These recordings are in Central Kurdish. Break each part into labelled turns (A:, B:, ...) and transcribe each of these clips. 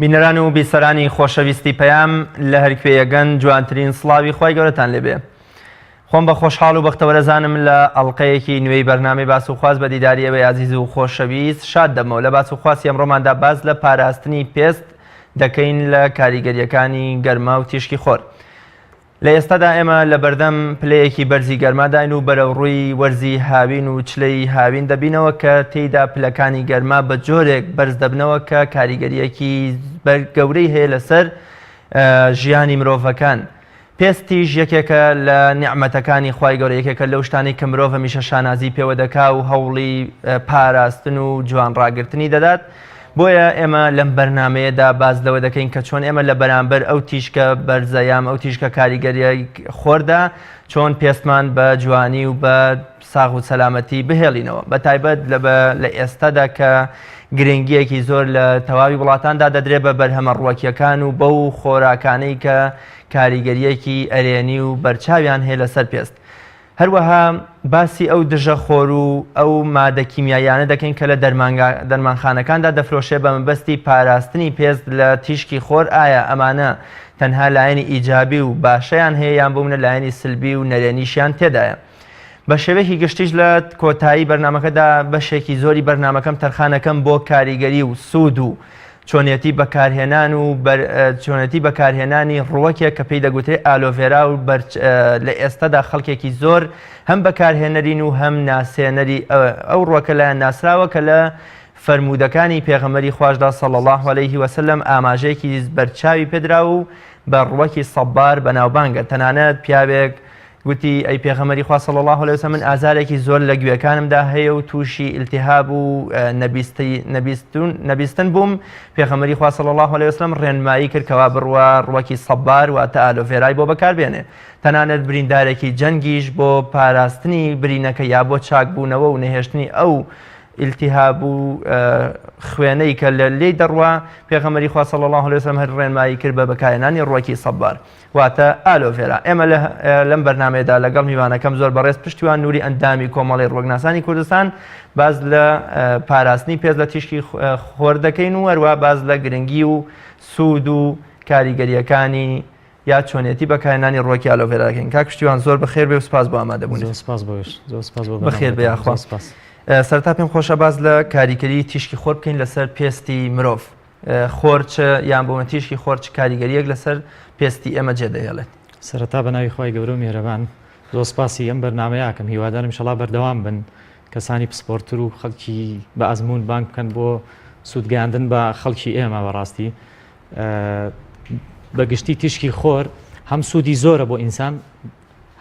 A: بینەران و بیسەرانی خۆشەویستی پەیام لە هەرکوێیەگەن جوانترین سڵاوی خۆی گەورەتان لێبێ. خۆم بە خۆشحاڵ و بەختەوەرەزانم لە ئەڵلقەیەکی نوێی بەرنامەی باس و خواست بە دیداری ئەوەی عزیز و خۆشەویست شاد دەمەوە لە باس و خواستی ئەمڕۆماندا باز لە پاراستنی پێست دەکەین لە کاریگەریەکانی گەرما و تیشکی خۆر. لە ئێستادا ئێمە لە بەردەم پلەیەکی بەرزی گەرماداین و بەرەوڕووی وەرزی هاوین و چلەی هاوین دەبینەوە کە تێیدا پلەکانی گەرما بە جۆرێک بەرز دەبنەوە کە کاریگەریەکی گەورەی هەیە لەسەر ژیانی مرۆڤەکان. پێستیش یەکێکە لە نیعمەتەکانی خوای گەورە، یەکێکە لەو شتانی کە مرۆڤ هەمیشە شانازی پێوە دەکا و هەوڵی پاراستن و جوانڕاگرتنی دەدات. بۆیە ئێمە لەم بەرنمەیەدا باز لەوە دەکەین کە چۆن ئێمە لە بەرامبەر ئەو تیشکە بەرزەیام ئەو تیشکە کاریگەریای خۆردا چۆن پێستمان بە جوانی و بە ساغ و سەلامەتی بهێڵینەوە، بە تایبەت لە ئێستادا کە گرنگیەکی زۆر لە تەواوی وڵاتاندا دەدرێت بە بەرهەمە ڕووەکیەکان و بەو خۆراکانەی کە کاریگەریەکی ئەرێنی و بەرچاویان هەیە لەسەر پێست. هەروەها باسی ئەو دژە خۆر و ئەو مادە کیمیاییانە دەکەین کە لە دەرمانخانەکاندا دەفرۆشێ بە مەبەستی پاراستنی پێست لە تیشکی خۆر. ئایا ئەمانە تەنها لایەنی ئیجابی و باشەیان هەیە یان بوونە لایەنی سلبی و نەرێنیشیان تێدایە؟ بە شێوەیەکی گشتیش لە کۆتایی بەرنمەکەدا بەشێکی زۆری بەرنمەکەم تەرخانەکەم بۆ کاریگەری و سوود و چۆنیەتی بەکارهێنانی ڕووەکێک کە پێی دەگوترێت ئالۆڤێرا و لە ئێستادا خەڵکێکی زۆر هەم بەکارهێنەرین و هەم ناسێنەری ئەو ڕووەکە لایەن ناسراوە کە لە فەرمودەکانی پێغەمبەری خواشدا صلی الله علیه وسلم ئاماژەیەکی بەرچاوی پێدرا و بە ڕووەکی سەبار بەناوبانگە. تەنانەت پیاوێک گوتی ئەی پێغەمبەری خوا صلی الله علیه وسلم من ئازارێکی زۆر لە گوێکانمدا هەیە و تووشی ئیلتیهاب و نەبیستن بووم. پێغەمبەری خوا صلی الله علیه وسلم ڕێنمایی کرد کەوا بڕوە ڕووەکی سەبار واتە ئالۆڤێرای بۆ بەکاربێنێ. تەنانەت بریندارێکی جەنگیش بۆ پاراستنی برینەکە یا بۆ چاکبوونەوە و نەهێشتنی ئەو ئیلتیهاب و خوێنەی کە لە لێی دەڕوا پێغەمبەری خوا صلی الله علیه وسلم هەر ڕێنمایی کرد بە بەکارهێنانی ڕووەکی سەبار واتە ئالۆڤێرا. ئێمە لەم بەرنمەیەدا لەگەڵ میوانەکەم زۆر بەڕێز پشتیوان نووری ئەندامی کۆمەڵی ڕووەکناسانی کوردستان باز لە پاراستنی پێست لە تیشکی خۆر دەکەین و هەروە باز لە گرنگی و سوود و کاریگەریەکانی یا چۆنیەتی بەکارهێنانی ڕووەکی ئالۆڤێرا دەکەین. کاک پشتیوان زۆر بەخێر بێ و سپاس بۆ ئامادەبوونی. بەخێر بێ یاخوا. سەرتا پێم خۆشە باز لە کاریگەری تیشکی خۆر بکەین لەسەر پێستی مرۆڤ. خۆرچە یان بۆمە تیشکی خۆر چ کاریگەریەک لەسەر پێستی ئێمە جێدەهێڵێت؟
B: سەرەتا بە ناوی خوای گەورە و میهرەبان زۆر سپاسی ئەم بەرنامەیەکەم. هیوادارم ئینشەڵا بەردەوام بن کەسانی پسپۆرتر و خەڵکی بە ئەزموون بانگ بکەن بۆ سوودگەاندن بە خەڵکی ئێمە. بەڕاستی بەگشتی تیشکی خۆر هەم سوودی زۆرە بۆ ئینسان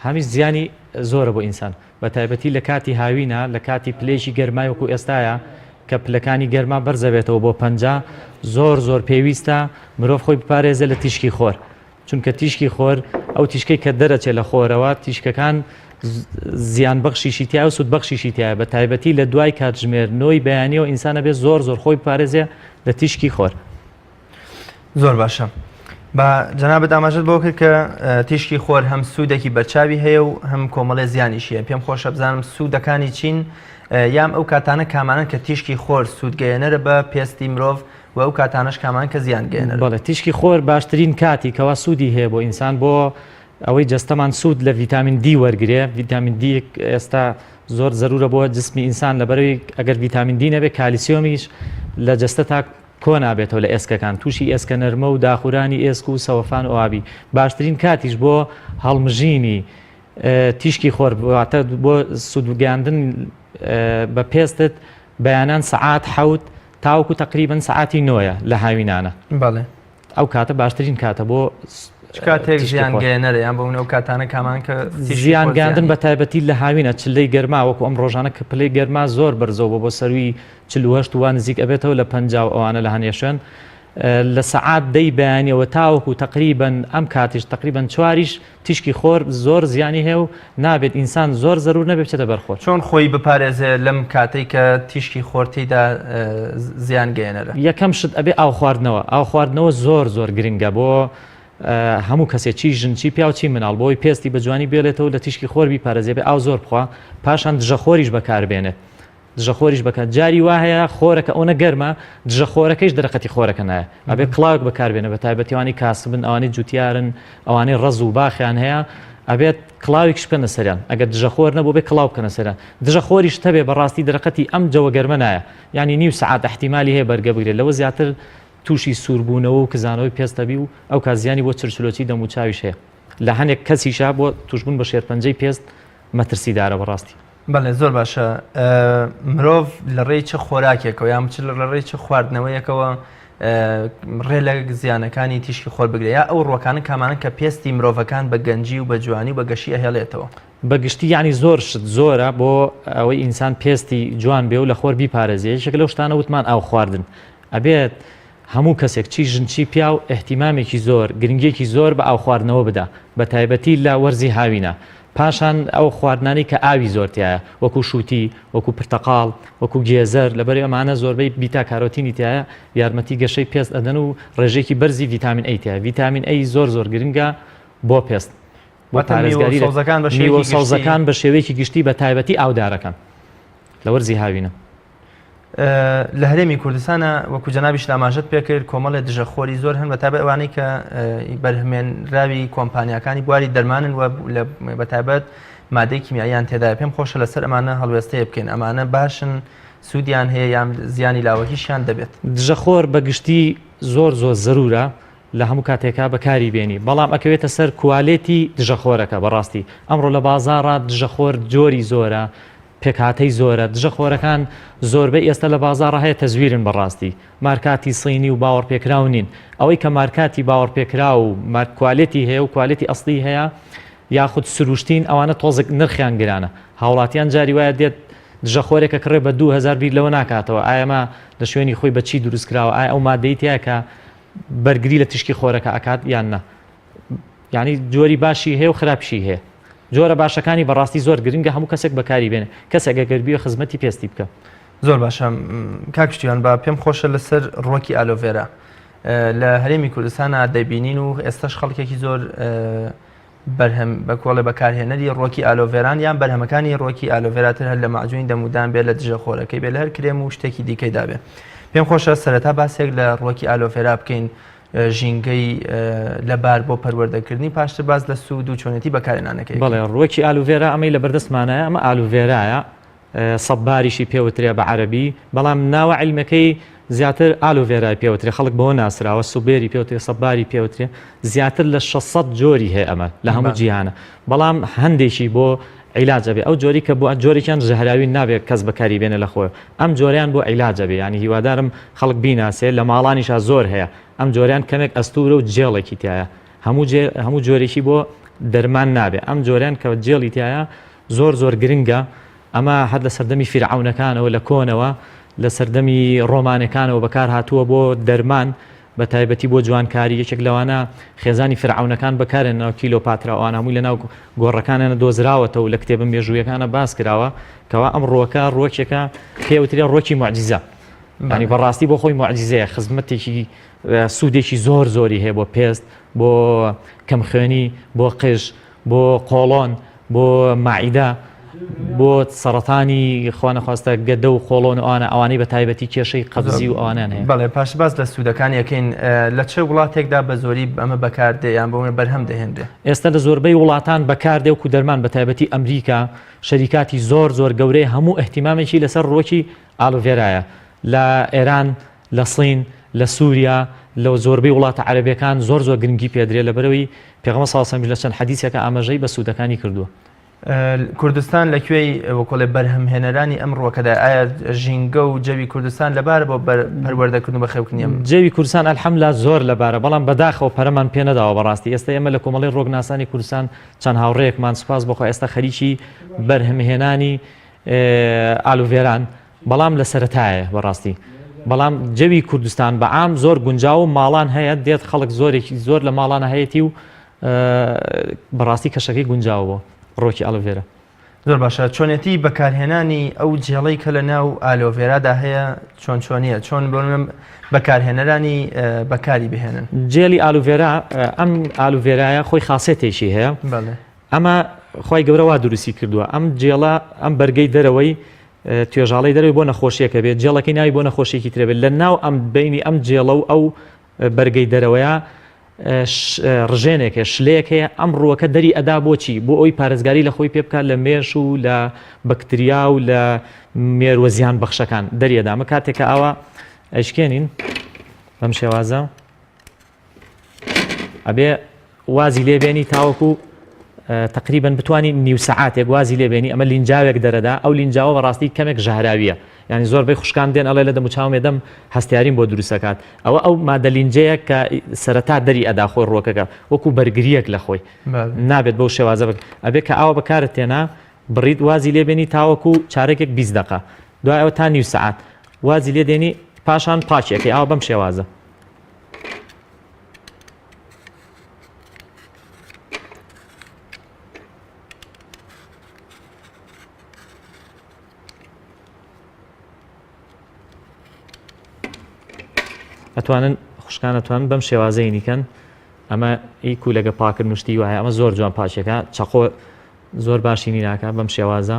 B: هەمیش زیانی زۆرە بۆ ئینسان، بە تایبەتی لە کاتی هاوینە لە کاتی پلێشی گەرمای وەکو ئێستاە کە پلەکانی گەرما بەرزەبێتەوە بۆ پەنجا زۆر پێویستە مرۆڤ خۆی بپارێزە لە تیشکی خۆر، چونکە تیشکی خۆر ئەو تیشکەی کە دەرەچێت لە خۆرەوە تیشکەکان زیان بەخشیشی تیا و سوود بەخشیشی تایە، بە تایبەتی لە دوای کاتژمێرنەوەی بەیانیەوە ئینسانە بێت زۆر خۆی بپارێزێ لە تیشکی خۆر.
A: زۆر باشە. بە جەنابەت ئاماژەت بۆ کرد کە تیشکی خۆر هەم سوودێکی بەرچاوی هەیە و هەم کۆمەڵێ زیانیشیە. پێم خۆشە بزانم سوودەکانی چین یام ئەو کاتانە کامانن کە تیشکی خۆر سوودگەیەنەرە بە پێستی مرۆڤ و ئەو کاتانەش کامان کە زیانگەیەنەرە؟
B: بەڵێ تیشکی خۆر باشترین کاتی کەوا سوودی هەیە بۆ ئینسان بۆ ئەوەی جەستەمان سوود لە ڤیتامین دی وەرگێ. ڤیتامین دی ئێستا زۆر زەرورە بۆ جسمی ئینسان لەبەرەوەی ئەگەر ڤیتامین دی نەبێت کالیسیۆمیش لە جەستە تا کۆ نابێتەوە لە ئێسکەکان، تووشی ئێسکە نەرمە و داخورانی ئێسک و سەوەفان و ئاوی. باشترین کاتیش بۆ هەڵمژینی تیشکی خۆر واتە بۆ سوودگەاندن بە پێستت بەیانان سەعات حەوت تاوەکو تقریبەن سەعاتی 9 لە هاوینانە.
A: بەڵێ
B: ئەو کاتە باشترین کاتە بۆ
A: کاتێک زیانگەیەنەرە یان بۆ ئەو کاتانە کامان کە
B: زیانگەاندن بە تایبەتی لە هاوینە چلەی گەرما وەکو ئەم ڕۆژانە کە پلەی گەرما زۆر بەرزەوە بۆ سەروی 48 وان نزیک ئەبێتەوە لە 50 ئەوانە لە هەنێشێن لە سەعات دەی بەیانیەوە تاوەکو تقریبەن ئەم کاتیش تقریبەن 4 تیشکی خۆر زۆر زیانی هەیە و نابێت ئینسان زۆر زەرور نەبێت بچێتە بەرخۆر.
A: چۆن خۆی بپارێزێ لەم کاتێک کە تیشکی خۆر تێیدا زیانگەیەنەرە؟
B: یەکەم شت ئەبێ ئاو خواردنەوە زۆر گرنگە بۆ هەموو کەسێکی ژنچی پیاوچی مناڵ بۆی پێستی بە جوانی بێڵێتەوە لە تیشکی خۆر بیپارێزێ بێ ئاو زۆر بخوا، پاشان دژەخۆریش بەکاربێنێت. دژەخۆریش بکات جاری وایە خۆرەکە ئەوە گەرمە دژەخۆرەکەیش دەرەقەتی خۆرەکە نایە ئەبێ کڵاوک بەکاربێنە بە تایبەتیوانی کاسبن ئەوانەی جوتیارن ئەوانەی ڕەز و باخیان هەیە ئەبێت کڵاوێکش بکەنە سەریان ئەگەر دژەخۆر نەبوو بێ کڵاو بکەنە سەریان دژەخۆریش هەبێ بەڕاستی دەرەقەتی ئەم جەوە گەرمە نایە یعنی نیو سەعات احتیمالی هەیە بەرگە بگرێت لەوە زیاتر تووشی سووربوونەوە و کزانەوەی پێستەبی و ئەو کازیانی بۆ چرچلۆچی دەم و چاویش هەیە لە هەنێک کەسیشا بۆ توشبوون بە شێرپەنجەی پێست مەترسیدارە بەڕاستی.
A: بەڵێ زۆر باشە مرۆڤ لە ڕێی چه خۆراکێکەوە یان چ لە ڕێی چه خواردنەوەیەکەوە ڕێ لە زیانەکانی تیشکی خۆر بگرێت یا ئەو ڕۆکانە کامانن کە پێستی مرۆڤەکان بە گەنجی و بە جوانی و بە گەشی ئەهێڵێتەوە
B: بەگشتی یعنی زۆر شت زۆرە بۆ ئەوەی ئینسان پێستی جوان بێ و لە خۆر بیپارێزێ یەکێک لەو شتانە وتمان ئاو خواردن ئەبێت هەموو کەسێک چی ژن چی پیا و احتیمامێکی زۆر گرنگێکی زۆر بە ئاو خواردنەوە بدا بە تایبەتی لە وەرزی هاوینە پاشان ئەو خواردنانی کە ئاوی زۆرتیایە وەکو شووتی وەکو پرتەقاڵ وەکو گێزەر لەبەر ئەمانە زۆربەی بیتا کارۆتینی تایە یارمەتی گەشەی پێست ئەدەن و ڕێژێکی بەرزی ویتامین ئەی تایە ویتامین ئەی زۆر گرنگە بۆ پێست بۆ پارێزگاری سەوزەکان بە شێوەیەکی گشتی بە تایبەتی ئاودارەکان لە وەرزی هاوینە.
A: لە هەرێمی کوردستانە وەکو جەنابیش لاماژەت پێکرد کۆمەڵە دژەخۆری زۆر هەن بە تایبەت ئەوانەی کە بەرهەمێنراوی کۆمپانیەکانی بواری دەرمانن و بە تایبەت مادەی کیمیاییان تێدایە پێم خۆشە لەسەر ئەمانە هەڵوێستەیە بکەین ئەمانە باشن سوودیان هەیە یان زیانی لاوەکیشیان دەبێت.
B: دژەخۆر بەگشتی زۆر زەرورە لە هەموو کاتێکا بەکاری بێنی بەڵام ئەکەوێتە سەر کوالێتی دژەخۆرەکە بەڕاستی ئەمڕۆ لە بازاڕات دژەخۆر جۆری زۆرە پێکهاتەی زۆرە دژەخۆرەکان زۆربەی ئێستا لە بازاڕە هەیە تەزویرن بەڕاستی مارکاتی سینی و باوەڕ پێکراو نین ئەوەی کە مارکاتی باوەڕ پێکرا و کوالێتی هەیە و کوالێتی ئەسڵی هەیە یاخود سروشتین ئەوانە تۆزێک نرخیان گرانە هاوڵاتیان جاری وایە دێت دژەخۆرێکە کڕێ بە 2000 بیر لەوە ناکاتەوە ئایەمە لە شوێنی خۆی بەچی دروست کراوە ئایا ئەو مادەی تایە کە بەرگری لە تشکی خۆرەکە ئەکات یان نە یعنی جۆری باشی هەیە و خراپشی هەیە جۆرە باشەکانی بەڕاستی زۆر گرنگە هەموو کەسێک بەکاری بێنێ کەسێک گەربیە خزمەتی پێستی بکە.
A: زۆر باشە کاکشتیان بە پێم خۆشە لەسەر ڕۆکی ئالۆڤێرا لە هەرێمی کوردستانە دەبینین و ئێستاش خەڵکێکی زۆر بەرهەم بەکۆڵە بەکارهێنەری ڕۆکی ئالۆڤێران یان بەرهەمەکانی ڕۆکی ئالۆڤێراتر هەر لە ماجووین دەمودان بێت لە دژەخۆرەکەی بێ لە هەر کرێم و شتێکی دیکەی دابێ پێم خۆشە سەرەتا باسێک لە ڕۆکی ئالۆڤێرا بکەین ژینگەی لەبار بۆ پەروەردەکردنی پاشتر باز لە سوود و چۆنێتی بەکارهێنانەکەی.
B: بەڵێ ڕۆکی ئالۆڤێرا ئەمەی لە بەردەستمانایە ئەمە ئالۆڤێرایە سەباریشی پێوترێ بە عەرەبی بەڵام ناوە عیلمەکەی زیاتر ئالۆڤێرای پێوترێ خەڵک بۆ ناسراوە سوبێری پێوترێ سەباری پێوترێ زیاتر لە 600 جۆری هەیە ئەمە لە هەموو جیهانە بەڵام هەندێکی بۆ عیلاجە بێ ئەو جۆری کە بۆ جۆرێکیان ژەهراوی نابێت کەس بەکاری بێنە لە خۆی ئەم جۆریان بۆ عیلاجە بێ ینی هیوادارم خەڵک بیناسێ لە ماڵانیشا زۆر هەیە ئەم جۆریان کەمێک ئەستورە و جێڵێکی تایە هەموو جۆرێکی بۆ دەرمان نابێ ئەم جۆریان کە جێڵی تایە زۆر گرنگە ئەمە هەر لە سەردەمی فیرعەونەکانەوە لە کۆنەوە لە سەردەمی ڕۆمانەکانەوە بەکار هاتووە بۆ دەرمان بە تایبەتی بۆ جوانکاری یەکێک لەوانە خێزانی فرعەونەکان بەکارێنەوە کیلۆپاترا هەمووی لەناو گۆڕەکانیانە دۆزراوەتەوە و لە کتێبە مێژوویەکانە باس کراوە کەوا ئەم ڕۆکێکە پێوترێ ڕۆکی موعجیزە ینی بەڕاستی بۆ خۆی موعجیزەیە خزمەتێکی سوودێکی زۆری هەیە بۆ پێست بۆ کەمخوێنی بۆ قژ بۆ قۆڵۆن بۆ مائیدە بۆ سەرەتانی خوانەخواستە گەدە و خۆڵۆن ئەوانە ئەوانەی بە تایبەتی کێشەی قەبزی و ئەوانیان هەیە.
A: بەڵێ پاش باز لە سوودەکان یەکەین لە چه وڵاتێکدا بە زۆری ئەمە بەکاردێ یان بۆ بەرهەم دەهێنرێ؟
B: ئێستا لە زۆربەی وڵاتان بەکاردێ و دەرمان بە تایبەتی ئەمریکا شەریکاتی زۆر گەورەی هەموو احتیمامێکی لەسەر ڕۆکی ئالۆڤێرایە لە ئێران لە سین لە سووریا لە زۆربەی وڵاتە عەرەبیەکان زۆر گرنگی پێدرێ لەبەرەوەی پێغەمبەر صلی الله علیه و سلم لە چەند حەدیثێکە ئاماژەی بە سوودەکانی کردووە.
A: کوردستان لەکوێی وەکۆڵێ بەرهەمهێنەرانی ئەم ڕۆکەدا ئایا ژینگە و جەوی کوردستان لەبارە بۆ پەروەردەکردن و بەخێوکردنی
B: جەوی کوردستان ئەلحەمدولیلا زۆر لەبارە بەڵام بەداخەوە پەرەمان پێ نەداوە بەڕاستی ئێستا ئێمە لە کۆمەڵی ڕۆکناسانی کوردستان چەند هاوڕێیەکمان سوپاس بخۆ ئێستا خەریکی بەرهەمهێنانی ئالۆڤێران بەڵام لە سەرەتایە بەڕاستی بەڵام جەوی کوردستان بەعام زۆر گونجاو و ماڵان هەیە دێت خەڵک زۆر لە ماڵانە هەیەی و بەڕاستی کەشەکەی گونجاوەوە ڕۆکی ئالۆڤێرا.
A: زۆر باشە چۆنێتی بەکارهێنانی ئەو جێڵەی کە لە ناو ئالۆڤێرادا هەیە چۆنیە چۆن بۆم بەکارهێنەرانی بەکاری بهێنن؟
B: جێلی ئالۆڤێرا ئەم ئالۆڤێرایە خۆی خاسێتێکی هەیە ئەمە خۆی گەورە وا دروستی کردووە ئەم جێڵە ئەم بەرگەی دەرەوەی توێژاڵی دەروی بۆ نەخۆشیەکە بێت جێڵەکەی ناوی بۆ نەخۆشیێکی ترێبێت لە ناو ئەم بینی ئەم جێڵە و ئەو بەرگەی دەرەوەیە ڕژێنێکە شلەیەک هەیە ئەم ڕووەکە دەری ئەدا بۆچی بۆ ئەوی پارێزگاری لە خۆی پێ بکات لە مێش و لە بەکتریا و لە مێروە زیان بەخشەکان دەریەدامە کاتێکە ئاوا ئەشکێنین بەم شێوازە ئەبێ وازی لێبێنی تاوەکو تقریبن بتوانانی نیو سەعاتێک وازی لێبێنی ئەمە لینجاوێک دەرەدا ئەو لینجاوە بەڕاستی کەمێک ژەهراویە ینی زۆربەی خوشکان دێن ئەڵێ لە دەموچاومێدەم هەستیاریم بۆ دروستەکات ئەو مادەلینجەیە کە سەرەتا دەری ئەدا خۆی ڕۆکەکە وەکو بەرگریەک لە خۆی نابێت بەو شێوازە بک ئەبێ کە ئاوە بەکارت تێنا بڕیت وازی لێبێنی تاوەکو چارێکێک 20 دقە دوایەوە تا نیو سەعات وازی لێ دێنی پاشان پاچێکی ئاوە بەم شێوازە ئەتوانن خوشکان ئەتوانن بەم شێوازەی نیکەن ئەمە ئی کولەگە پاکرد نوشتی وایە ئەمە زۆر جوان پاچێکە چەقۆ زۆر باشینی ناکە بەم شێوازە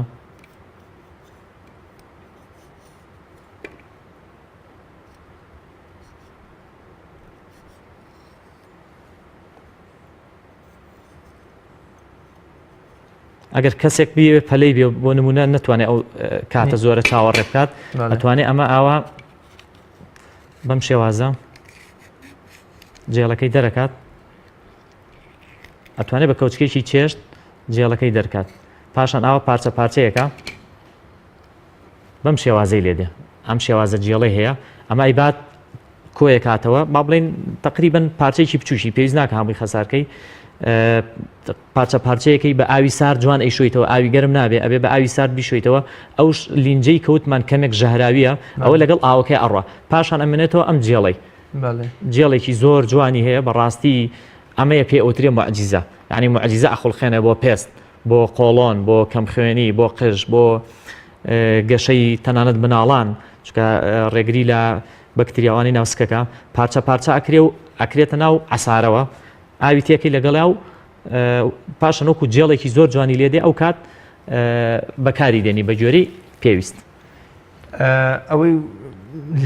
B: ئەگەر کەسێک بێ پەلەی بێ بۆ نمونە نتوانێت ئەو کاتە زۆرە چاوەڕێ بکات ئەتوانێت ئەمە ئاوا بەم شێوازە جێڵەکەی دەرەکات ئەتوانێت بە کەوچکێکی چێشت جێڵەکەی دەرکات پاشان ئاوا پارچە پارچەیەکە بەم شێوازەی لێدێ ئەم شێوازە جێڵەی هەیە ئەمە ئەیبات کۆیە کاتەوە با بڵێن تقریبن پارچەیەکی بچوشی پێویست ناکە هەمووی خەسارکەی پارچە پارچەیەکەی بە ئاوی سارد جوان ئەیشۆیتەوە ئاوی گەرم نابێ ئەبێ بە ئاوی سارد بیشۆیتەوە ئەو لینجەی کەوتمان کەمێک ژەهراویە ئەوە لەگەڵ ئاوەکەی ئەڕوا پاشان ئەمێنێتەوە ئەم جێڵەی جێڵێکی زۆر جوانی هەیە بەڕاستی ئەمەیە پێ ئەوترێ موعجیزە یعنی موعجیزە ئەخولخێنە بۆ پێست بۆ قۆڵۆن بۆ کەم خوێنی بۆ قژ بۆ گەشەی تەنانەت مناڵان چکە ڕێگری لە بەکتریاوانی ناوسکەکە پارچە پارچە ئەکرێ و ئەکرێتە ناو عەسارەوە ئاوی تێکی لەگەڵا و پاشان وەکو جێڵێکی زۆر جوانی لێدێ ئەو کات بەکاری دێنی بە جۆرەی پێویست
A: ئەوەی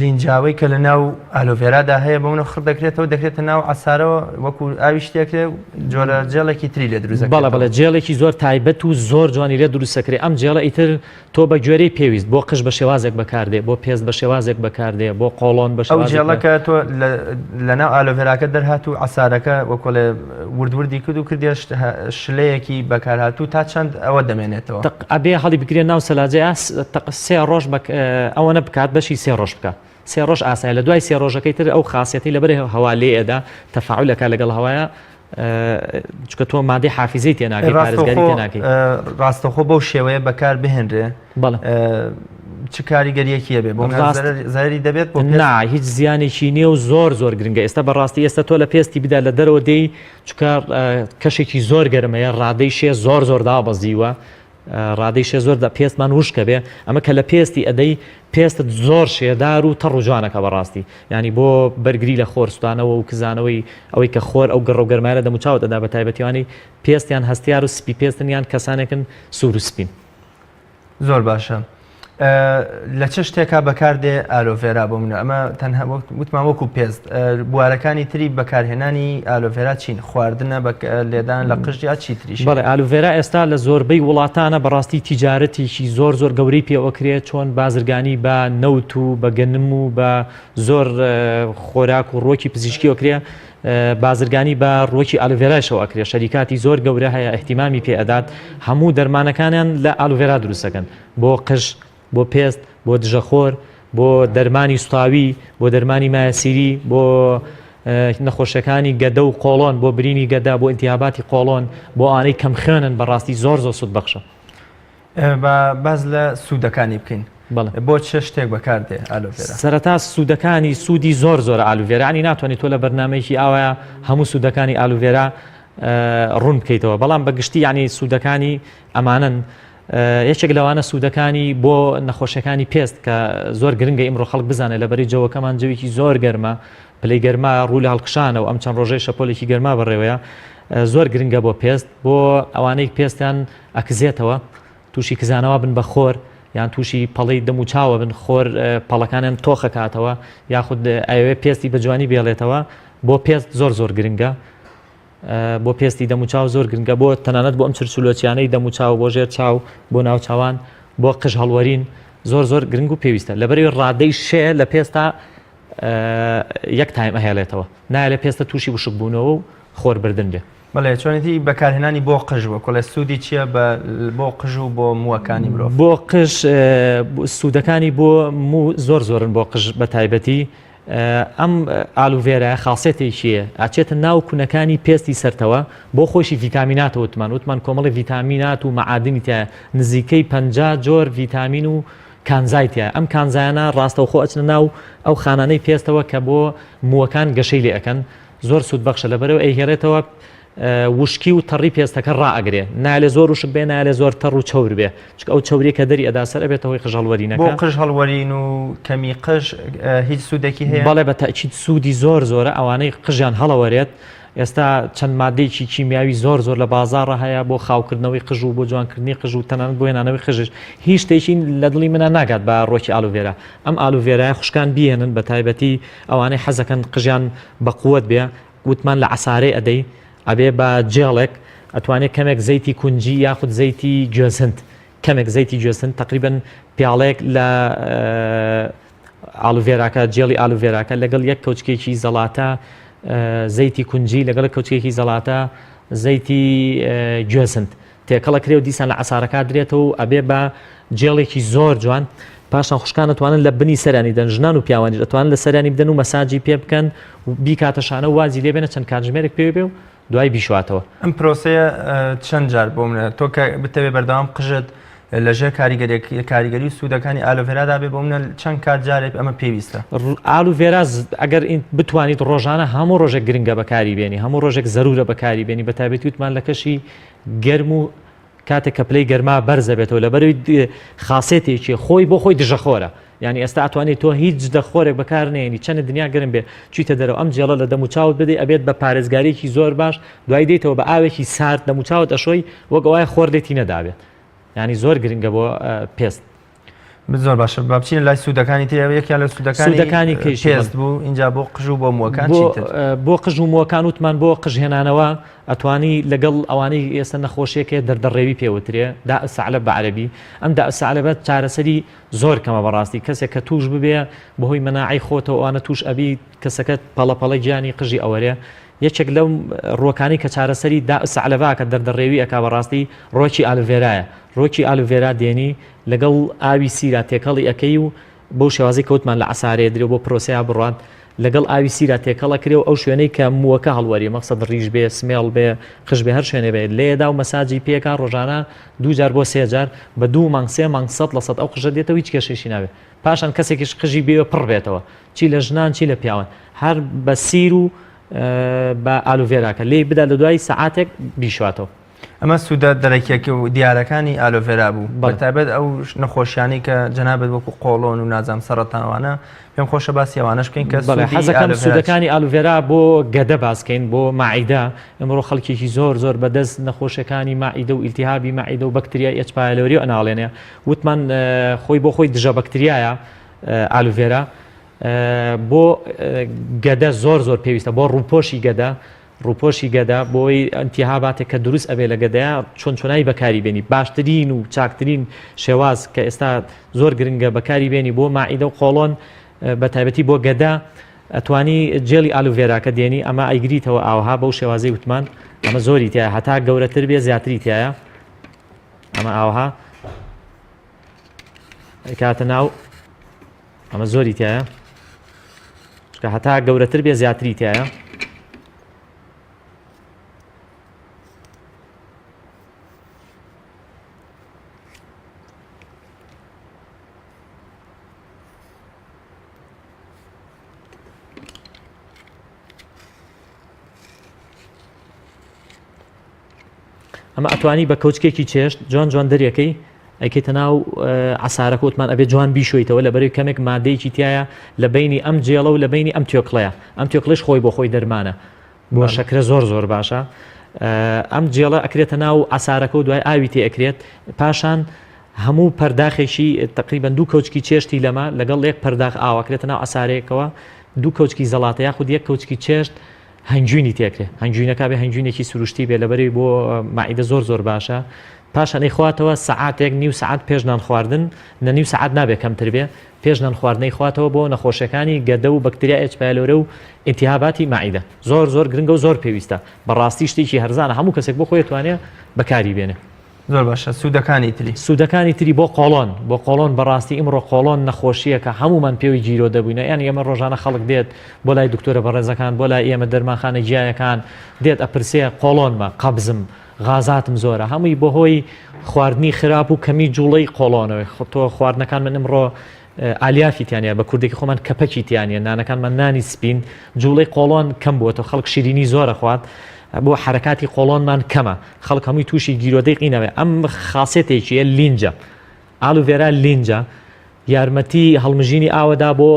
A: لینجاوەی کە لە ناو ئالۆڤێرادا هەیە بەونە خڕ دەکرێتەوە دەکرێتە ناو عەسارەوە وەکو ئاوی شتێکرێ جۆرە جێڵێکی تری لێ دروست
B: بەڵێ بەڵێ جێڵێکی زۆر تایبەت و زۆر جوانی لێ دروستەکرێ ئەم جێڵە ئیتر تۆ بە جۆرەی پێویست بۆ قژ بە شێوازێک بەکاردێ بۆ پێست بە شێوازێک بەکاردێ بۆ قۆڵۆن بە
A: ئەو جێڵەکە تۆ لە ناو ئالۆڤێراکە دەرهات و عەسارەکە وەکو لێ وردوردی کرد و کردێ شلەیەکی بەکارهاتوو تا چەند ئەوە دەمێنێتەوە
B: ئەبێ هەڵی بگرێن ناو سەلاجەیە 3 ڕۆژ ئەوەنە بکات بەشی 3 ڕۆژ بکات 3 ڕۆژ ئاسایە لە دوای 3 ڕۆژەکەی تر ئەو خاصیەتی لەبەر هەوا لێدا تەفاعولەکە لەگەڵ هەوایە چکە تۆ مادەی حافیزەی تێناکەی پارێزگاری تێناکەی
A: ڕاستەخۆ بەو شێوەیە بەکار بهێنرێ چ کاریگەریەکیە بێ بۆ زەرری دەبێت بۆ
B: نا هیچ زیانێکی نییە و زۆر زۆر گرنگە ئێستا بەڕاستی ئێستا تۆ لە پێستی بدا لە دەرەوە دەی چکە کەشێکی زۆر گەرمەیە ڕادەی شێ زۆر زۆر دابەزیوە ڕادەی شێ زۆر پێستمان وشکە بێ ئەمە کە لە پێستی ئەدەی پێستت زۆر شێدار و تەڕ و جوانەکە بەڕاستی ینی بۆ بەرگری لە خۆرستانەوە و کزانەوەی ئەوەی کە خۆر ئەو گەڕ و گەرمایە دەموچاوت دەدا بە تایبەتیوانی پێستیان هەستیار و سپی پێستن یان کەسانێکن سوور و سپین
A: زۆر باشە لە چ شتێکا بەکاردێ ئالۆڤێرا بۆ منە ئەمە تەنها وتمان وەکو پێست بوارەکانی تری بەکارهێنانی ئالۆڤێرا چین خواردنە لێدان لە قژیا چی تریش
B: بەڵێ ئالۆڤێرا ئێستا لە زۆربەی وڵاتانە بەڕاستی تیجارەتێکی زۆر زۆر گەورەی پێوەکرێت چۆن بازرگانی بە نەوت و بە گەنم و بە زۆر خۆراک و ڕۆکی پزیشکی وەکرێ بازرگانی بە ڕۆکی ئالۆڤێراشەوە ئەکرێ شەریکاتی زۆر گەورە هەیە احتیمامی پێئەدات هەموو دەرمانەکانیان لە ئالۆڤێرا دروستەکەن بۆ قژ بۆ پێست بۆ دژەخۆر بۆ دەرمانی سوتاوی بۆ دەرمانی مایەسیری بۆ نەخۆشەکانی گەدە و قۆڵۆن بۆ برینی گەدا بۆ ئینتیاباتی قۆڵۆن بۆ ئانەی کەم خوێنن بەڕاستی زۆر زۆر سوود بەخشە
A: باز لە سوودەکانی بکەین بۆ چه شتێک بەکاردێ ئالۆڤێرا
B: سەرەتا سوودەکانی سوودی زۆر زۆر ئالۆڤێرا ینی ناتوانێت تۆ لە بەرنامەیەکی ئاوایە هەموو سوودەکانی ئالۆڤێرا ڕوون بکەیتەوە بەڵام بەگشتی ینی سوودەکانی ئەمانن یەکێک لەوانە سوودەکانی بۆ نەخۆشیەکانی پێست کە زۆر گرنگە ئیمڕۆ خەڵک بزانێت لەبەری جەوەکەمان جەوێکی زۆر گەرمە پلەی گەرما ڕوو لە هەڵقشانە و ئەم چەند ڕۆژەی شەپۆلێکی گەرما بەڕێوەیە زۆر گرنگە بۆ پێست بۆ ئەوانەی پێستیان ئەکزێتەوە تووشی کزانەوە بن بە خۆر یان تووشی پەڵی دەم و چاوە بن خۆر پەڵەکانیان تۆخە کاتەوە یاخود ئەوێ پێستی بە جوانی بێڵێتەوە بۆ پێست زۆر گرنگە بۆ پێستی دەم و چاو زۆر گرنگە بۆ تەنانەت بۆ ئەم چرچولۆچیانەی دەم و چاو بۆ ژێر چاو بۆ ناو چاوان بۆ قژ هەڵوەرین زۆر گرنگ و پێویستە لەبەرەوەی ڕادەی شێ لە پێستا یەک تایم ئەهێڵێتەوە نایە لە پێستە تووشی وشک بوونەوە و خۆر بردن بێ
A: بەڵێ چۆنێتی بەکارهێنانی بۆ قژوە کۆلە سوودی چییە بۆ قژ و بۆ مووەکانی مرۆڤ
B: بۆ قژ سوودەکانی بۆ زۆرن بۆ قژ بە تایبەتی ئەم ئالوڤێرە خاصێتێکیە ئاچێتە ناو کوونەکانی پێستی سەرتەوە بۆ خۆشی ڤیتامیناتە وتمان کۆمەڵی ڤیتامینات و مەعادنی تایە نزیکەی 50 جۆر ڤیتامین و کانزایتە ئەم کانزایانە ڕاستەوخۆ ئەچنە ناو ئەو خانانەی پێستەوە کە بۆ مووەکان گەشەی لێ ئەەکەن زۆر سوود بەخشە لەبەرەوە ئەیهێرێتەوە وشکی و تەڕی پێستەکە ڕائەگرێ نالێ زۆر وشک بێ نالێ زۆر تەڕ و چەور بێ چکە ئەو چەوریە کە دەری ئەدا سەر ئەبێتەوەی قژ هەڵوەرینەکە
A: بۆ قژ هەڵوەرین و کەمی قژ هیچ سوودێکی هەیە
B: بەڵێ بە تاکید سوودی زۆرە ئەوانەی قژیان هەڵەوەرێت ئێستا چەند مادەیەکی کیمیاوی زۆر لە بازاڕە هەیە بۆ خاوکردنەوەی قژ و بۆ جوانکردنی قژ و تەنانەت بۆ هێنانەوەی قژش هیچ شتێکی لە دڵی منە ناگات بە ڕۆکی ئالوڤێرا ئەم ئالوڤێرای خوشکان بێنن بە تایبەتی ئەوانەی حەزەکەن قژیان بە قووەت بێ وتمان لە عەسارەی ئەدەی ئەبێ بە جێڵێک ئەتوانێت کەمێک زەیتی کونجی یاخود زەیتی گوێزهند کەمێک زەیتی گوێزهند تقریبا پیاڵێک لە ئالوڤێراکە جێڵی ئالوڤێراکە لەگەڵ یەک کەوچکێکی زەڵاتە زەیتی کونجی لەگەڵ کەوچکێکی زەڵاتە زەیتی گوێزهند تێکەڵە کرێ و دیسان لە عەسارەکە درێتەوە و ئەبێ بە جێڵێکی زۆر جوان پاشان خوشکان ئەتوانن لە بنی سەرانی دەن ژنان و پیاوانی ئەتوانن لە سەرانی بدەن و مەساجی پێ بکەن و بیکاتەشانە وازی لێ بێنە چەند کاتژمێرێک پێ بێ و دوای بیشواتەوە
A: ئەم پرۆسەیە چەند جار بۆ منە تۆ کە بتەوێ بەردەوام قژت لەژێر کاریگەری و سوودەکانی ئالوڤێرادا بێ بۆ منە چەند کات جارێک ئەمە پێویستە
B: ئالوڤێرا ئەگەر بتوانیت ڕۆژانە هەموو ڕۆژێک گرنگە بەکاری بێنی هەموو ڕۆژێک زەرورە بەکاری بێنی بە تایبەتی وتمان لە کەشی گەرم و کاتێک کە پلەی گەرما بەرزە بێتەوە لەبەرەوەی خاصێتێکی خۆی بۆ خۆی دژەخۆرە یعنی ئێستا ئەتوانێت تۆ هیچ دەخۆرێک بەکار نێنی چەند دنیا گەرم بێ چیتە دەرەوە ئەم جێڵە لە دەم و چاوت بدەی ئەبێت بە پارێزگاریەکی زۆر باش دوای دێتەوە بە ئاوێکی سارد دەم و چاوت ئەشۆی وەک ئەوای خۆر لێتی نەدابێت یعنی زۆر گرنگە بۆ پێست
A: زۆر باشە با بچین لای سوودەکانی تر یەکیان لە سوودەکانی پێست بوو اینجا بۆ قژ و بۆ مووەکان
B: بۆ قژ و مووەکان وتمان بۆ قژهێنانەوە ئەتوانی لەگەڵ ئەوانەی ئێستا نەخۆشیەکە دەردەڕێوی پێوترێ دائسەعلە بە عەرەبی ئەم دائسەعلە چارەسەری زۆر کەمە بەڕاستی کەسێک کە توش ببێ بەهۆی مەناعی خۆتەوە ئەوانە توش ئەبی کەسەکە پەڵەپەڵە گیانی قژی ئەوەرێ یەکێک لەو ڕۆکانی کە چارەسەری دائسەعلەبا کە دەردەڕێوی ئەکا بەڕاستی ڕۆکی ئالوڤێرایە ڕۆکی ئالوڤێرا دێنی لەگەڵ ئاوی سیرا تێکەڵی ئەەکەی و بەو شێوازی کەوتمان لە عەسارەیە درێ بۆ پرۆسەیە بڕوان لەگەڵ ئاوی سیرا تێکەڵە کرێ و ئەو شوێنەی کە مووەکە هەڵوەری مەقسەد ڕیژ بێ سمێڵ بێ قژ بێ هەر شوێنێ بێت لێدا و مەساجی پێکا ڕۆژانە 2 جار بۆ 3 جار بە 2 مانگ 3 مانگ 100 لە 100 ئەو قژە دێتەوە هیچ کێشێکی نابێت پاشان کەسێکیش قژی بێ پڕ بێتەوە چی لە ژنان چی لە پیاوان هەر بە سیر و بە ئالوڤێراکە لێ بدا لە دوای سەعاتێک بیشواتەوە
A: ئەمە سوودە دەرەکیەکە و دیارەکانی ئالوڤێرا بوو بەتایبەت ئەو نەخۆشیانی کە جەنابەت وەکو قۆڵۆن و نازام سەرەتانوانە پێم خۆشە باسی ئەوانەش بکەین کە
B: حەزەکەم سوودەکانی ئالوڤێرا بۆ گەدە باسکەین بۆ مائیدە ئەمڕۆ خەڵکێکی زۆر بەدەست نەخۆشیەکانی مائیدە و ئیلتیهابی مائیدە و بەکتریای ئەچ پایلۆری و ئەناڵێنێ وتمان خۆی بۆ خۆی دژە بەکتریایە ئالوڤێرا بۆ گەدە زۆر پێویستە بۆ ڕووپۆشی گەدا بۆی ئەنتیهاباتێک کە دروست ئەبێ لە گەدەیە چۆنچۆنایی بەکاری بێنی باشترین و چاکترین شێواز کە ئێستا زۆر گرنگە بەکاری بێنی بۆ مائیدە و قۆڵۆن بە تایبەتی بۆ گەدا ئەتوانی جێڵی ئالوڤێراکە دێنی ئەمە ئەیگریتەوە ئاوها بەو شێوازەی وتمان ئەمە زۆری تایە هەتا گەورەتر بێ زیاتری تایە ئەمە ئاوها کاتە ناو ئەمە زۆری تایە کە هەتا گەورەتر بێ زیاتری تایە ئەمە ئەتوانی بە کەوچکێکی چێشت جوان دەریەکەی ئەیکەیتە ناو عەسارەکە وتمان ئەبێ جوان بیشۆیتەوە لەبەرەوەی کەمێک مادەیەکی تایە لە بینی ئەم جێڵە و لە بینی ئەم تۆکڵەیە ئەم تۆکڵش خۆی بۆ خۆی دەرمانە بۆ شەکرە زۆر باشە ئەم جێڵە ئەکرێتە ناو عەسارەکە و دوای ئاوی تێ ئەکرێت پاشان هەموو پەرداخێکی تقریبان دوو کەوچکی چێشتی لەمە لەگەڵ یەک پەرداخ ئاواکرێتە ناو ئەسارەیەکەوە دوو کەوچکی زەڵاتە یاخود یەک کەوچکی چێشت هەنجوینی تێکرێ هەنجوینەکە بێ هەنجوینێکی سروشتی بێ لەبەری بۆ مائیدە زۆر باشە پاشان ئەیخواتەوە سەعاتێک نیو سەعات پێش نان خواردن نە نیو سەعات نابێ کەمتر بێ پێش نان خواردنەی خواتەوە بۆ نەخۆشیەکانی گەردە و بەکتریا H. pylori و ئیلتیهاباتی مائیدە زۆر گرنگە و زۆر پێویستە بەڕاستی شتێکی هەرزانە هەموو کەسێک بۆ خۆی توانێت بەکاری بێنێ
A: زۆر باشە
B: سوودەکانی تری بۆ قۆڵۆن بەڕاستی ئیمڕۆ قۆڵۆن نەخۆشیە کە هەمومان پێوی گیرۆ دەبووینە یان ئێمە ڕۆژانە خەڵک دێت بۆ لای دکتۆرە بەڕێزەکان بۆ لای ئێمە دەرمانخانە گیایەکان دێت ئەپرسێ قۆڵۆنمە قەبزم غازاتم زۆرە هەمووی بەهۆی خواردنی خراپ و کەمی جوڵەی قۆڵۆنەوەی تۆ خواردنەکان من ئمڕۆ ئالیافیتیانە بە کوردێکی خۆمان کەپەکیتیانە نانەکانمان نانی سپین جوڵەی قۆڵۆن کەم بووە خەڵک شیرینی زۆرە خوات بۆ حرکاتی قۆڵۆنمان کەمە خەڵک هەمووی تووشی گیرۆدەی قینەوە ئەم خاصێتێکیە لینجە ئالوڤێرا لینجە یارمەتی هەڵمژینی ئاوەدا بۆ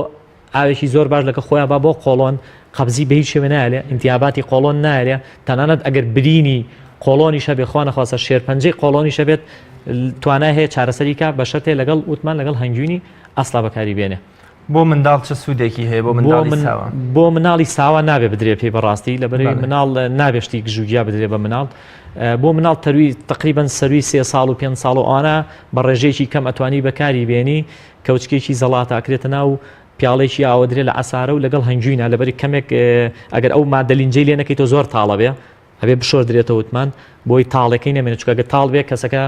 B: ئاوێکی زۆر باش لەکە خۆیان با بۆ قۆڵۆن قەبزی بە هیچ شێوێ نایلێ ئینتیاباتی قۆڵۆن نایلێ تەنانەت ئەگەر برینی قۆڵۆنی شەبێ خوا نەخواسە شێرپەنجەی قۆڵۆنی شەبێت توانای هەیە چارەسەریکە بە شەرتێ لەگەڵ وتمان لەگەڵ هەنجوینی ئەسڵا بەکاری بێنێ
A: بۆ منداڵ چه سوودێکی هەیە
B: بۆ مناڵی ساوا نابێ بدرێ پێی بەڕاستی لەبەرەوەی مناڵ نابێشتی گژوگیا بدرێ بە مناڵ بۆ مناڵ تەروی تقریبان سەروی 3 ساڵ و 5 ساڵ و ئەوانە بە ڕێژەیەکی کەم ئەتوانی بەکاری بێنی کەوچکێکی زەڵاتە ئەکرێتە ناو پیاڵێکی ئاوەدرێ لە ئەسارە و لەگەڵ هەنجوینە لەبەری کەمێک ئەگەر ئەو مادەلینجەی لێ نەکەیتەوە زۆر تاڵە بێ هەبێ بشۆردرێتەوە وتمان بۆی تاڵەکەی نەمێنێت چونکە ئەگەر تاڵ بێ کەسەکە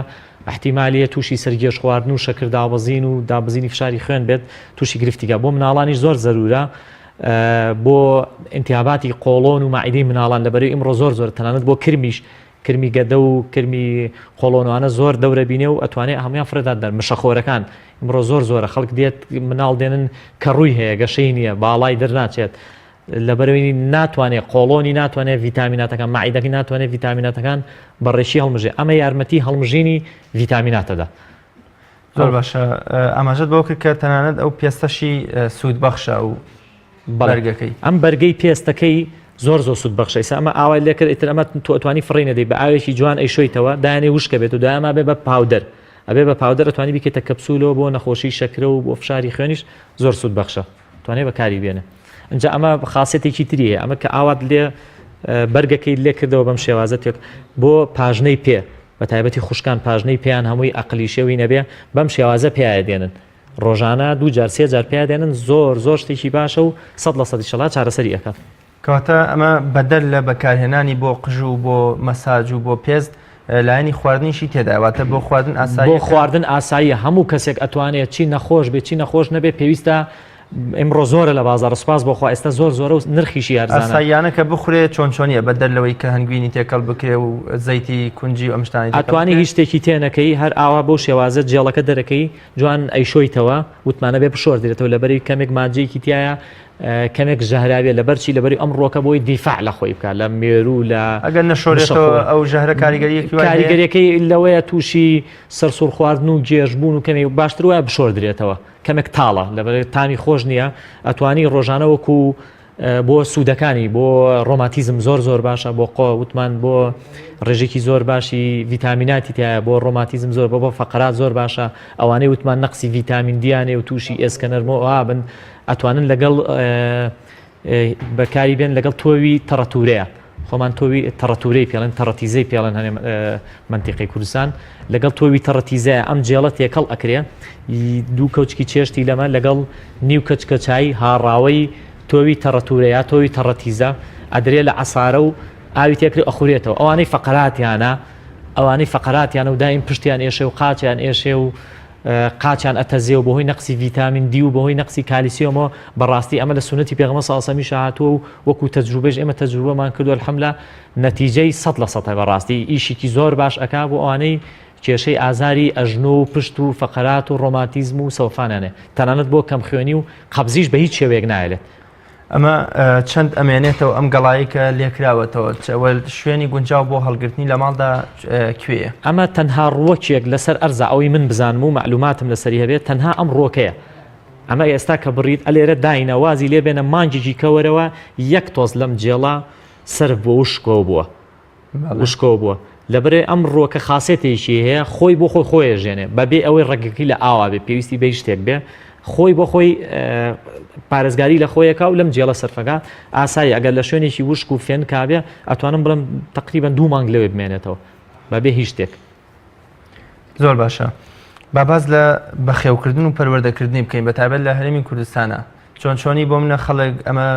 B: احتیمالیە تووشی سەرگێش خواردن و شەکر دابەزین و دابزینی فشاری خوێن بێت تووشی گرفتیگە بۆ مناڵانیش زۆر زەرورە بۆ ئینتیاباتی قۆڵۆن و مائیدەی مناڵان لەبەرەوەی ئیمڕۆ زۆر تەنانەت بۆ کرمی گەدە و کرمی قۆڵۆنوانە زۆر دەورە بینێ و ئەتوانێت هەمویان فرەدا دەر مشەخۆرەکان ئیمڕۆ زۆرە خەڵک دێت مناڵ دێنن کە ڕووی هەیە گەشەی نییە باڵای دەرناچێت لەبەرەوەی ناتوانێت قۆڵۆنی ناتوانێت ڤیتامیناتەکان مائیدەکەی ناتوانێت ڤیتامیناتەکان بەڕێشی هەڵمژێ ئەمە یارمەتی هەڵمژینی ڤیتامیناتەدا
A: زۆر باشە ئاماژەت بۆ کرد کە تەنانەت ئەو پێستەشی سوود بەخشە و بەرگەکەی
B: ئەم بەرگەی پێستەکەی زۆر سوود بەخشەی ئەمە ئاوای لێکرد ئیتر ئەمە توانی فڕی نەدەی بە ئاوێکی جوان ئەیشۆیتەوە دایانێ وشکە بێت و دایما بێ بە پاودەر ئەبێ بە پاودەر ئەتوانی بکێتە کەپسولەوە بۆ نەخۆشی شەکرە و بۆ فشاری خوێنیش زۆر سوود بەخشە توانێت بەکاری بێنێ اینجا ئەمە خاصێتێکی تریە ئەمە کە ئاوات لێ بەرگەکەی لێ کردەوە بەم شێوازەتێک بۆ پاژنەی پێ بە تایبەتی خوشکان پاژنەی پێیان هەمووی ئەقلی شێوی نەبێ بەم شێوازە پێیە دێنن ڕۆژانە 2 جار 3 جار پێیە دێنن زۆر شتێکی باشە و 100% شڵا چارەسەری ئەکات
A: کەواتە ئەمە بەدەل لە بەکارهێنانی بۆ قژ و بۆ مەساج و بۆ پێست لایەنی خواردنیشی تێداواتە بۆ خواردن ئاسایی
B: بۆ خواردن ئاسایی هەموو کەسێک ئەتوانێت چی نەخۆش بێت چی نەخۆش نەبێ پێویستە ئمڕۆ زۆرە لە بازار سپاس بۆخوا ئێستا زۆرە و نرخیشی هەرزانە
A: ئاساییانە کە بخورێت چۆنیە بەدەر لەوەی کە هەنگوینی تێکەڵ بکرێ و زەیتی کونجی و ئەم شتانی
B: ئەتوانی هیچ شتێکی تێنەکەی هەر ئاوا بۆ شێوازە جێڵەکە دەرەکەی جوان ئەیشۆیتەوە وتمانە بێ بشۆر دێتەوە لەبەری کەمێک ماجەیەکی تایە کەمێک ژەهراوێ لەبەرچی لەبەری ئەم ڕۆکە بۆی دیفاع لە خۆی بکات لە مێرو لە
A: ئەگەر نەشۆرێتەوە ئەو ژەهرە
B: کاریگەریەکەی لەوەیە تووشی سەرسوور خواردن و گێژبوون و کەمێک باشتر وایە بشۆر درێتەوە کەمێک تاڵە لەبەر تامی خۆش نییە ئەتوانی ڕۆژانە وەکو بۆ سوودەکانی بۆ ڕۆماتیزم زۆر باشە بۆ قۆ وتمان بۆ ڕێژێکی زۆر باشی ڤیتامیناتی تایە بۆ ڕۆماتیزم زۆر بۆ فەقرات زۆر باشە ئەوانەی وتمان نەقسی ڤیتامین دیانێ و تووشی ئێسکەنەرمەوە بن ئەتوانن لەگەڵ بەکاری بێن لەگەڵ تۆوی تەڕەتورەیە خۆمان تۆوی تەڕەتورەی پێڵێن تەڕەتیزەی پێڵێن هەنێ منتیقی کوردستان لەگەڵ تۆوی تەڕەتیزەیە ئەم جێڵە تێکەڵ ئەکرێ 2 کەوچکی چێشتی لەمە لەگەڵ نیو کەچکەچایی هاڕاوەی تۆوی تەڕەتورەیە تۆوی تەڕەتیزە ئەدرێ لە عەسارە و ئاوی تێکرێ ئەخورێتەوە ئەوانەی فەقەراتیانە و دایم پشتیان ئێشێ و قاچیان ئێشێ و قاچیان ئەتەزێ و بەهۆی نەقسی ڤیتامین دی و بەهۆی نەقسی کالیسیۆمەوە بەڕاستی ئەمە لە سونەتی پێغەمبەر صلی الله علیه و سلم هاتووە و وەکو تەجروبەش ئێمە تەجروبەمان کردووە الحەمدلله نەتیجەی 100% بەڕاستی ئیشێکی زۆر باش ئەکا بۆ ئەوانەی کێشەی ئازاری ئەژنۆ و پشت و فەقەرات و ڕۆماتیزم و سەوفانانێ تەنانەت بۆ کەم خوێنی و قەبزیش بە هیچ شێوەیەک نایلێت
A: ئەمە چەند ئەمێنێتەوە ئەم گەڵایی کە لێکراوەتەوە شوێنی گونجاو بۆ هەڵگرتنی لە ماڵدا کوێیە
B: ئەمە تەنها ڕۆکێک لەسەر ئەرزە ئەوی من بزانم و معلوماتم لەسەری هەبێت تەنها ئەم ڕۆکەیە ئەمە ئێستا کە بڕیت ئەلێرە داینە وازی لێ بێنە مانجێکی کەوەرەوە 1 تۆز لەم جێڵە سەرف بۆ وشکۆ بووە لەبەرێ ئەم ڕۆکە خاسێتێکی هەیە خۆی بۆ خۆی خۆیەژێنێ بەبێ ئەوەی ڕێگەکەی لە ئاوا بێ پێویستی بێ شتێک بێ خۆی بۆ خۆی پارێزگاری لە خۆیەکە و لەم جێڵە سەرفەکە ئاسایی ئەگەر لە شوێنێکی وشک و فێن کابێ ئەتوانم بڵم تقریبان 2 مانگ لەوێ بمێنێتەوە بەبێ هیچ شتێک.
A: زۆر باشە. باباز لە بەخێوکردن و پەروەردەکردنی بکەین بەتایبەت لە هەرێمی کوردستانە چۆنی بۆ منە خەڵک ئەمە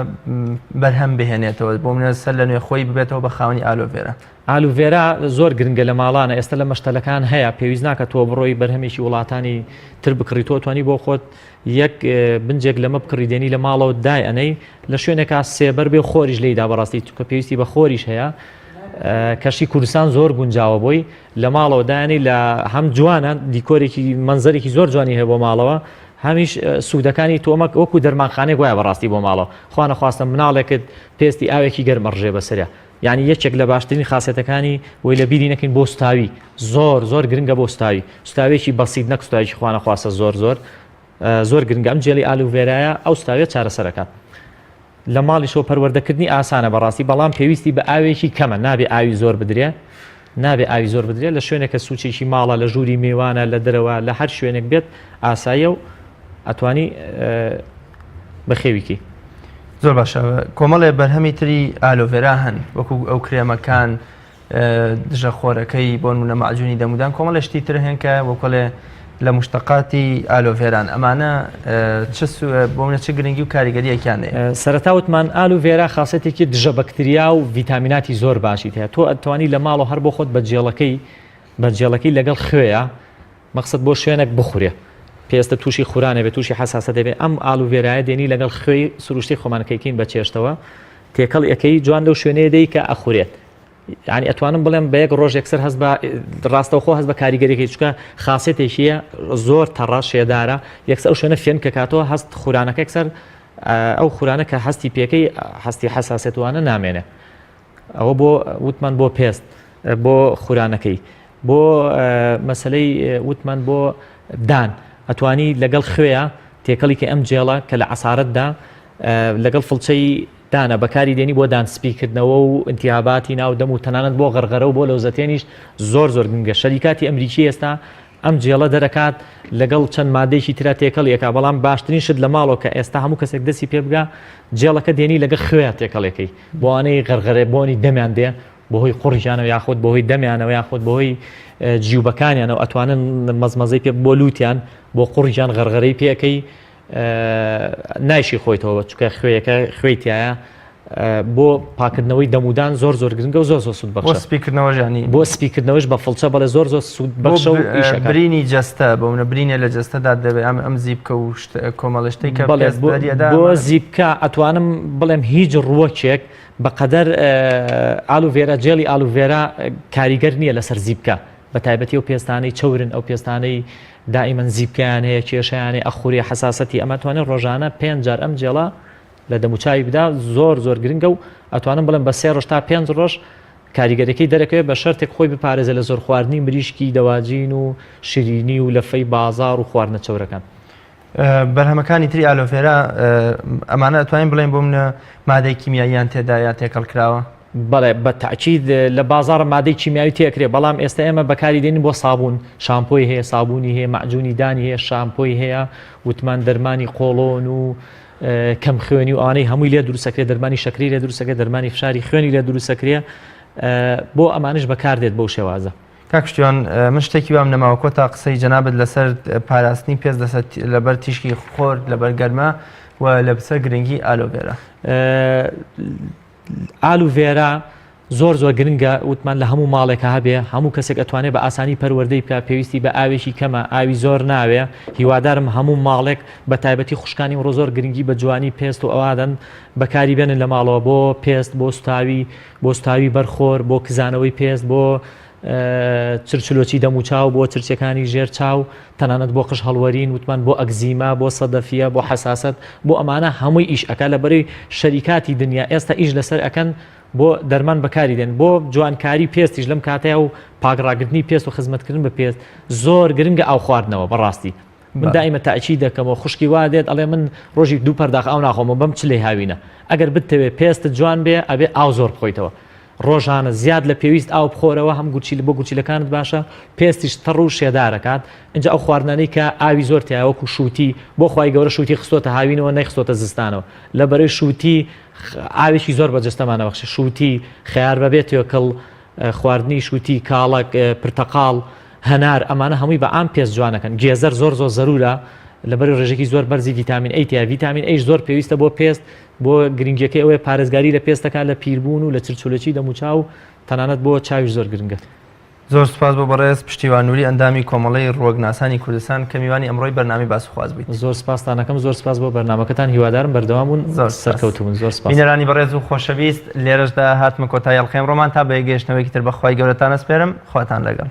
A: بەرهەم بهێنێتەوە بۆ منە سەر لە نوێ خۆی ببێتەوە بە خاوەنی ئالۆڤێرا.
B: ئالوڤێرا زۆر گرنگە لە ماڵانە ئێستا لە مەشتەلەکان هەیە پێویست ناکە تۆ بڕۆی بەرهەمێکی وڵاتانی تر بکڕیتەوە توانی بۆ خۆت یەک بنجێک لەمە بکڕیدێنی لە ماڵەوە دای ئەنەی لە شوێنێکا سێبەر بێ خۆریش لێیدا بەڕاستی چونکە پێویستی بە خۆریش هەیە کەشی کوردستان زۆر گونجاوە بۆی لە ماڵەوە دایانی لە هەم جوانە دیکۆرێکی منزەرێکی زۆر جوانی هەیە بۆ ماڵەوە هەمیش سوودەکانی تۆمەک وەکو دەرمانخانەی گوایە بەڕاستی بۆ ماڵەوە خوا نەخواستم مناڵێکت پێستی ئاوێکی گەرمەڕژێ بەسەرە یعنی یەکێک لە باشترین خاسێتەکانی وی لە بیری نەکەین بۆ ستاوی زۆر گرنگە بۆ ستاوێکی بەسیت نەک ستاوێکی خوا نەخواستە زۆر گرنگە ئەم جێلی ئالوڤێرایە ئەو ستاوێت چارەسەرەکات لە ماڵیشەوە پەروەردەکردنی ئاسانە بەڕاستی بەڵام پێویستی بە ئاوێکی کەمە نابێ ئاوی زۆر بدرێ لە شوێنێکە سوچێکی ماڵە لە ژووری میوانە لە دەرەوە لە هەر شوێنێک بێت ئاسایە و ئەتوانی بەخێویکی.
A: زۆر باشە. کۆمەڵێ بەرهەمی تری ئالۆڤێرا هەن وەکو ئەو کرێمەکان دژە خۆرەکەی بۆ نمونە مەعجونی دەمودان کۆمەڵە شتی تر هەن کە وەکۆڵێ لە مشتەقاتی ئالۆڤێران ئەمانە بۆ منە چه گرنگی و کاریگەریەکیانێ.
B: سەرەتا وتمان ئالوڤێرا خاصەتێکی دژە بەکتریا و ڤیتامیناتی زۆر باشی هەیە تۆ ئەتوانی لە ماڵەوە هەر بۆ خۆت بەجێڵەکەی لەگەڵ خوێیە مەقسەد بۆ شوێنێک بخورێ پێستە تووشی خورانە بێت تووشی حساسە دەبێت ئەم ئالوڤێرایە دێنی لەگەڵ خوێی سروشتی خۆمانەکەیکەین بە چێشتەوە تێکەڵ یەکەی جوان لەو شوێنەیە دەی کە ئەخورێت یعنی ئەتوانم بڵێم بە یەک ڕۆژ یەکسەر هەست بە ڕاستەوخۆ هەست بە کاریگەریەکەی چکە خاصێتێکیە زۆر تەڕە شێدارە یەکسەر ئەو شوێنە فێن کە کاتەوە هەست خورانەکە یەکسەر ئەو خورانە کە هەستی پێکەی هەستی حساسێتوانە نامێنێ ئەوە بۆ وتمان بۆ پێست بۆ خورانەکەی بۆ مەسلەی وتمان بۆ دان ئەتوانی لەگەڵ خوێە تێکەڵی کە ئەم جێڵە کە لە عسارەتدا لەگەڵ فڵچەی دانە بەکاری دێنی بۆ دانسپیکردنەوە و ئینتیاباتی ناودەم و تەنانەت بۆ غەرغەرە و بۆ لەوزەتێنیش زۆر گرنگە شەریکاتی ئەمریکی ئێستا ئەم جێڵە دەرەکات لەگەڵ چەند مادەیەکی ترا تێکەڵ یەکا بەڵام باشترین شت لە ماڵەوە کە ئێستا هەموو کەسێک دەستی پێ بگا جێڵەکە دێنی لەگە خوێ تێکەڵەکەی بۆ ئەوانەی غەرغەرە بۆنی دەمیان دێ بەهۆی قوڕیژانەوە یاخود بەهۆی دەمیانەوە یاخود بەهۆی جیوبەکانیانەوە ئەتوانن مەزمەزەی پێ بۆ لووتیان بۆ قوڕیژان غەرغەرەی پێەکەی نایشی خۆیتەوە چکە خوێتیایە بۆ پاکردنەوەی دەمودان زۆر گرنگە و زۆر سوود بەخشە بۆ سپیکردنەوەش بە فڵچە بەڵێ زۆر سوود بەخشە و
A: برینی جەستە بۆ منە برینە لە جەستەدا دەبێت ئەم زیبکە و کۆمەڵشتەی کە
B: بۆ زیبکە ئەتوانم بڵێم هیچ ڕووەکێک بەقەدەر ئالوڤێرا جێڵی ئالوڤێرا کاریگەر نییە لەسەر زیبکە بە تایبەتی ئەو پێستانەی چەورن ئەو پێستانەی دائیمەن زیبکیان هەیە کێشیانێ ئەخوری حساسەتی ئەمە توانێت ڕۆژانە 5 جار ئەم جێڵە لە دەموچاوی بدا زۆر گرنگە و ئەتوانم بڵێم بە 3 ڕۆژ تا 5 ڕۆژ کاریگەرەکەی دەرەکەوێت بە شەرتێک خۆی بپارێزە لە زۆر خواردنی مریشکی دەواجین و شیرینی و لەفەی بازار و خواردنە چەورەکان.
A: بەرهەمەکانی تری ئالۆڤێرا ئەمانە ئەتوانین بڵێن بۆ منە مادەی کیمیاییان تێدا یا تێکەڵ کراوە؟
B: بەڵێ بە تاکید لە بازار مادەی کیمیاوی تێکرێ بەڵام ئێستا ئێمە بەکاری دێنین بۆ سابوون شامپۆی هەیە سابوونی هەیە مەعجونی دانی هەیە شامپۆی هەیە وتمان دەرمانی قۆڵۆن و کەم خوێنی و ئانەی هەمووی لێ دروستەکرێت دەرمانی شەکری لێ دروستەکرێت دەرمانی فشاری خوێنی لێ دروستەکرێت بۆ ئەمانش بەکاردێت بەو شێوازە.
A: کاکشتیان من شتێکی وام نەماوە کۆتا قسەی جەنابەت لەسەر پاراستنی پێست لەبەر تیشکی خۆر لەبەر گەرمە و لەبسەر گرنگی ئالۆڤێرا.
B: ئالوڤێرا زۆر گرنگە وتمان لە هەموو ماڵێکە هەبێ هەموو کەسێک ئەتوانێت بە ئاسانی پەروەردەی بکە پێویستی بە ئاوێکی کەمە ئاوی زۆر ناوێ هیوادارم هەموو ماڵێک بە تایبەتی خوشکانی ڕۆ زۆر گرنگی بە جوانی پێست و ئەوادەن بەکاری بێنن لە ماڵەوە بۆ پێست بۆ ستاوی بەرخۆر بۆ کزانەوەی پێست بۆ چرچلۆچی دەموچاو بۆ چرچەکانی ژێر چاو تەنانەت بۆ قش هەڵوەرین وتمان بۆ ئەگزیما بۆ سەدەفیە بۆ حساسەت بۆ ئەمانە هەمووی ئیش ئەکا لە بەرەی شەریکاتی دنیا ئێستا ئیش لەسەر ئەکەن بۆ دەرمان بەکاری دێن بۆ جوانکاری پێستیش لەم کاتەیە و پاگڕاگرتنی پێست و خزمەتکردن بە پێست زۆر گرنگە ئاو خواردنەوە بەڕاستی من دائیمە تاکی دەکەمەوە خوشکی وا دێت ئەڵێ من ڕۆژی 2 پەرداخ ئاو ناخۆمەوە بەم چلەی هاوینە ئەگەر بتەوێت پێستت جوان بێ ئەبێ ئاو زۆر بخۆیتەوە ڕۆژانە زیاد لە پێویست ئاو بخۆرەوە هەم گوچی بۆ گوچیلەکانت باشە پێستیش تەڕ و شێدارەکات اینجا ئەو خواردنانەی کە ئاوی زۆر تیاوەکو شووتی بۆ خی گەورە شووتی خستۆتە هاوینەوە نەیخستۆتە زستانەوە لە بەرەی شووتی ئاوێکی زۆر بەجستەمانەوەخش شووتی خیار بەبێتەوە کەڵ خواردنی شووتی کاڵک پرتەقاڵ هەنار ئەمانە هەمووی بە ئام پێست جوانەکەن گێزەر زۆر زەرورە لەبەر ڕێژێکی زۆر بەرزی ڤیتامین ئەی تیا ڤیتامین ئەیش زۆر پێویستە بۆ پێست بۆ گرنگەکەی ئەوەیە پارێزگاری لە پێستەکە لە پیربوون و لە چرچولەکی دەموچاو تەنانەت بۆ چاویش زۆر گرنگە.
A: زۆر سپاس بۆ بەڕێز پشتیوانووری ئەندامی کۆمەڵی ڕۆگناسانی کوردستان کە میوانی ئەمڕۆی بەرنامی باسوخواز بیت.
B: زۆر سپاستانەکەم زۆر سپاس بۆ بەرنامەکەتان هیوادارم بەردەوامون سەرکەوتبوون. زۆر سپاس. بینەرانی بەڕێز و خۆشەویست لێرەشدا هاتمە کۆتایی ئەڵقەی ئەمڕۆمان تا بە یەکگەشتنەوەیەکی تر بەخوای گەورەتان ئەسپێرم خواتان لەگەڵ.